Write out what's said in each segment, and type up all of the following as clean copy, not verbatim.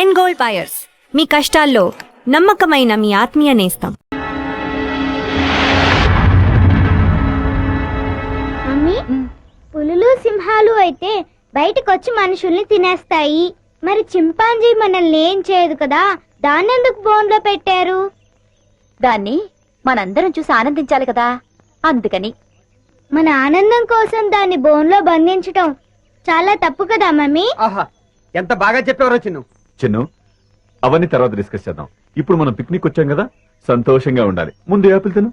And gold buyers, మీ కష్టాల్లో నమ్మకమైన మీ ఆత్మీయ నేస్తం. మమ్మీ, పులులు సింహాలు అయితే బయటకొచ్చి మనుషుల్ని తినేస్తాయి. మరి చింపాంజీ మనల్ని ఏం చేయదు కదా, దాన్నెందుకు బోన్లో పెట్టారు? దాన్ని మనందరం చూసి ఆనందించాలి కదా, అందుకని. మన ఆనందం కోసం దాన్ని బోన్లో బంధించటం చాలా తప్పు కదా మమ్మీ. ఆహా, ఎంత బాగా చెప్పారో చిన్ను. అవన్నీ తర్వాత డిస్కస్ చేద్దాం. ఇప్పుడు మనం పిక్నిక్ వచ్చాం కదా, సంతోషంగా ఉండాలి. ముందు యాపిల్ తిను.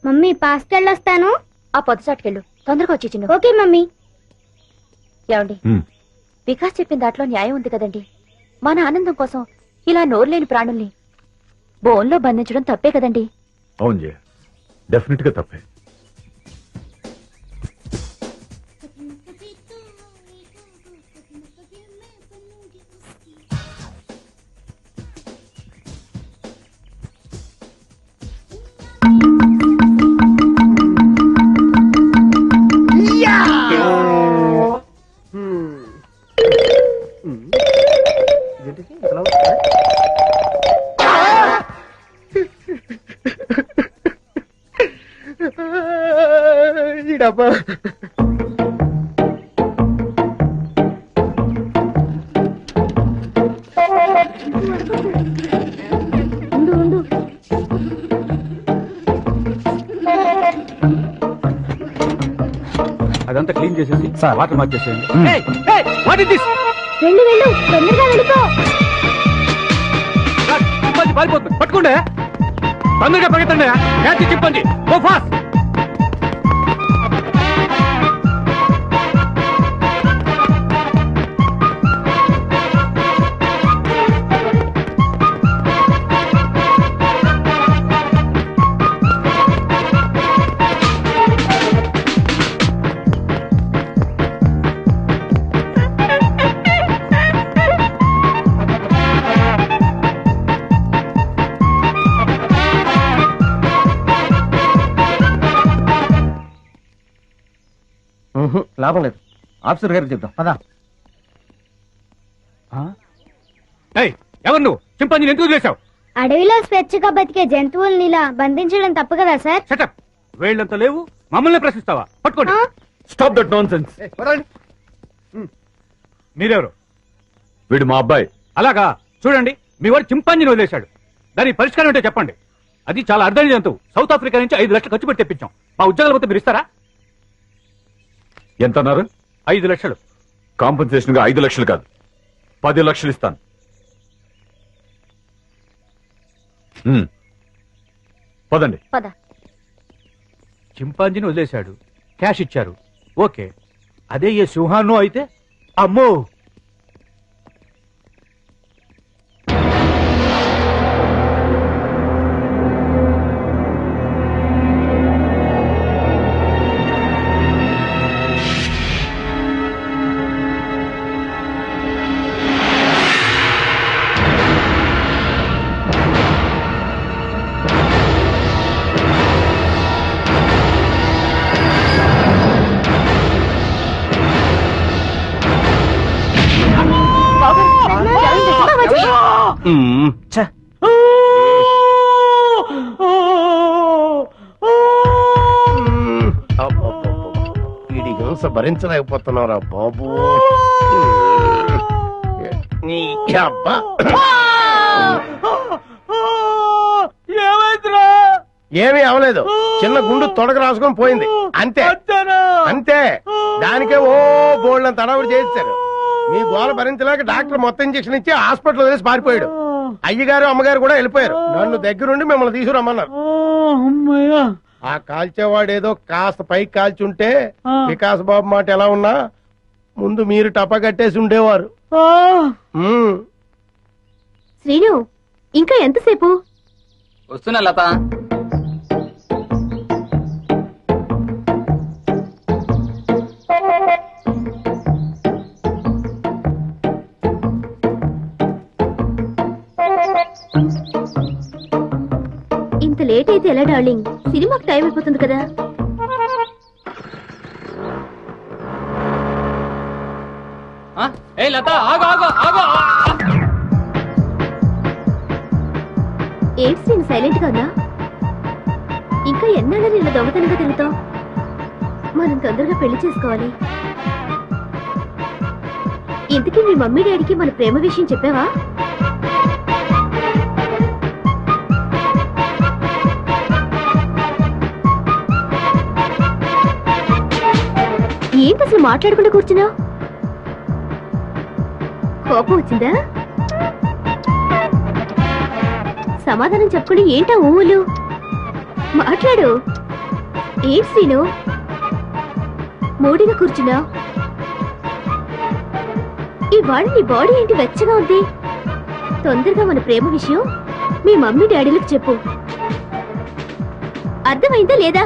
మమ్మీ, పాస్టెళ్ళొస్తాను. ఆ పొద్దుచాటుకెళ్ళు, తొందరగా వచ్చి చిన్ను. Okay mummy. ఏమండి, వికాస్ చెప్పిన దాంట్లో న్యాయం ఉంది కదండి. మన ఆనందం కోసం ఇలా నోరులేని ప్రాణుల్ని బోన్లో బంధించడం తప్పే కదండి. అవును జయ, డెఫినెట్ గా తప్పే. డబ్బా అదంతా క్లీన్ చేసేసి వాటర్ మార్చేసేయండి. వెళ్ళు వెళ్ళు, తొందరగా వెళ్ళిపో. పారిపోతుంది, పట్టుకోండి. తొందరగా పరిగెత్తండి. క్యాచ్ చెప్పండి. Go fast. లాభం లేదు, ఆఫీసర్ గారికి చెప్తాం పదా. ఎవరు నువ్వు? చింపాంజీని ఎందుకు చేశావు? అడవిలో స్వేచ్ఛగా బతికే జంతువుల్ని ఇలా బంధించడం తప్పు కదా సార్. సెటప్. వేళ్ళంతా లేవు, మమ్మల్ని ప్రశ్నిస్తావా? పట్టుకోండి. Stop that nonsense. మీరెవరు? వీడు మా అబ్బాయి. అలాగా, చూడండి, మీ వాడు చింపాంజీని వదిలేశాడు. దానికి పరిష్కారం ఏంటో చెప్పండి. అది చాలా అర్థమైన జంతువు. సౌత్ ఆఫ్రికా నుంచి 5 లక్షలు ఖర్చు పెట్టి తెప్పించాం. మా ఉద్యోగాలు పోతే మీరు ఇస్తారా? ఎంత అన్నారు? 5 లక్షలు. కాంపెన్సేషన్ గా 5 లక్షలు కాదు, 10 లక్షలు ఇస్తాను. పదండి. పద. చింపాంజీని వదిలేశాడు, క్యాష్ ఇచ్చారు, ఓకే. అదే ఏ సింహాన్నో అయితే అమ్మో. వీడి హింస భరించలేకపోతున్నావురా బాబు. ఏమీ అవలేదు, చిన్న గుండు తొడగ రాసుకొని పోయింది అంతే అంతే. దానికే ఓ బోల్డ్ తడవుడు చేస్తారు. మీ గోల భరించలేక డాక్టర్ మొత్తం ఇంజక్షన్ ఇచ్చి హాస్పిటల్ వదిలేసి పారిపోయాడు. అయ్యగారు అమ్మగారు కూడా వెళ్ళిపోయారు. నన్ను దగ్గరుండి మిమ్మల్ని తీసుకురమ్మన్నారు. ఆ కాల్చేవాడు ఏదో కాస్త పైకి కాల్చుంటే వికాస్ బాబు మాట ఎలా ఉన్నా ముందు మీరు టపా కట్టేసి ఉండేవారు. శ్రీను, ఇంకా ఎంతసేపు? వస్తున్నా లత. ఇంత లేట్ అయితే ఎలా డార్లింగ్? సినిమాకి టైం అయిపోతుంది కదా. ఏ లత ఆగు ఆగు ఆగు ఏంటి నేను సైలెంట్ గా ఉన్నా? ఇంకా ఎన్నాళ్ళని ఇలా దొంగతనంగా తిరుగుతావు? మనం తొందరగా పెళ్లి చేసుకోవాలి. ఇంతకీ మీ మమ్మీ డాడీకి మన ప్రేమ విషయం చెప్పావా? ఏంటి అసలు మాట్లాడకుండా కూర్చున్నావు? కోపం వచ్చిందా? సమాధానం చెప్పకుండా ఏంటా ఊళ్ళు? మాట్లాడు. ఏంటి సీను మూడిగా కూర్చున్నావు? ఇవాళ నీ బాడీ ఏంటి వెచ్చగా ఉంది? తొందరగా మన ప్రేమ విషయం మీ మమ్మీ డాడీలకు చెప్పు. అర్థమైందా లేదా?